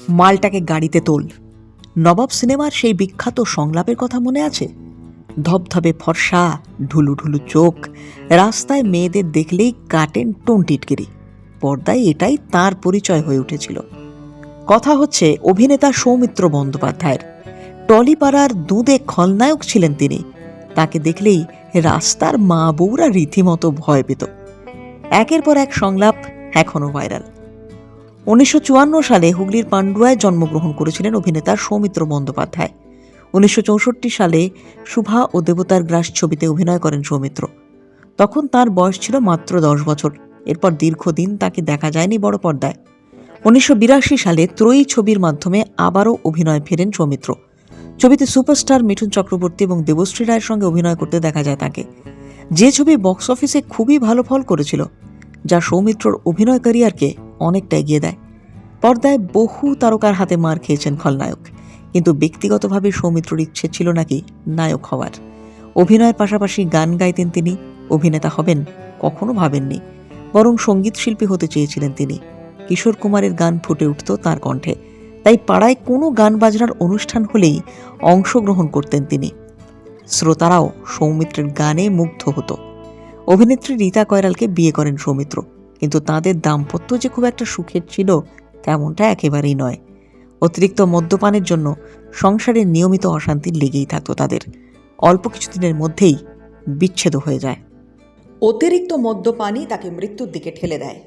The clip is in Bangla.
মালটাকে গাড়িতে তোল। নবাব সিনেমার সেই বিখ্যাত সংলাপের কথা মনে আছে? ধবধবে ফর্সা, ঢুলু ঢুলু চোখ, রাস্তায় মেয়েদের দেখলেই কাটেন টোন টিটকিরি। পর্দায় এটাই তার পরিচয় হয়ে উঠেছিল। কথা হচ্ছে অভিনেতা সৌমিত্র বন্দ্যোপাধ্যায়ের। টলিপাড়ার দুধে খলনায়ক ছিলেন তিনি। তাকে দেখলেই রাস্তার মা বউরা রীতিমতো ভয় পেত। একের পর এক সংলাপ এখনো ভাইরাল। 1954 সালে হুগলির পান্ডুয়ায় জন্মগ্রহণ করেছিলেন অভিনেতা সৌমিত্র বন্দ্যোপাধ্যায়। 1964 সালে শুভা ও দেবতার গ্রাস ছবিতে অভিনয় করেন সৌমিত্র। তখন তার বয়স ছিল মাত্র 10 বছর। এরপর দীর্ঘদিন তাকে দেখা যায়নি বড় পর্দায়। 1982 সালে ত্রয়ী ছবির মাধ্যমে আবারও অভিনয় ফেরেন সৌমিত্র। ছবিতে সুপারস্টার মিঠুন চক্রবর্তী এবং দেবশ্রী রায়ের সঙ্গে অভিনয় করতে দেখা যায় তাকে, যে ছবি বক্স অফিসে খুবই ভালো ফল করেছিল, যা সৌমিত্রর অভিনয় ক্যারিয়ারকে অনেকটা এগিয়ে দেয়। পর্দায় বহু তারকার হাতে মার খেয়েছেন খলনায়ক, কিন্তু ব্যক্তিগতভাবে সৌমিত্রর ইচ্ছে ছিল নাকি নায়ক হওয়ার। অভিনয়ের পাশাপাশি গান গাইতেন তিনি। অভিনেতা হবেন কখনো ভাবেননি, বরং সঙ্গীত শিল্পী হতে চেয়েছিলেন তিনি। কিশোর কুমারের গান ফুটে উঠত তার কণ্ঠে, তাই পাড়ায় কোনো গান বাজনার অনুষ্ঠান হলেই অংশগ্রহণ করতেন তিনি। শ্রোতারাও সৌমিত্রের গানে মুগ্ধ হতো। অভিনেত্রী রীতা কয়রালকে বিয়ে করেন সৌমিত্র, কিন্তু তাদের দাম্পত্য যে খুব একটা সুখের ছিল তেমনটা একেবারেই নয়। অতিরিক্ত মদ্যপানের জন্য সংসারে নিয়মিত অশান্তি লেগেই থাকতো তাদের। অল্প কিছুদিনের মধ্যেই বিচ্ছেদ হয়ে যায়। অতিরিক্ত মদ্যপানই তাকে মৃত্যুর দিকে ঠেলে দেয়।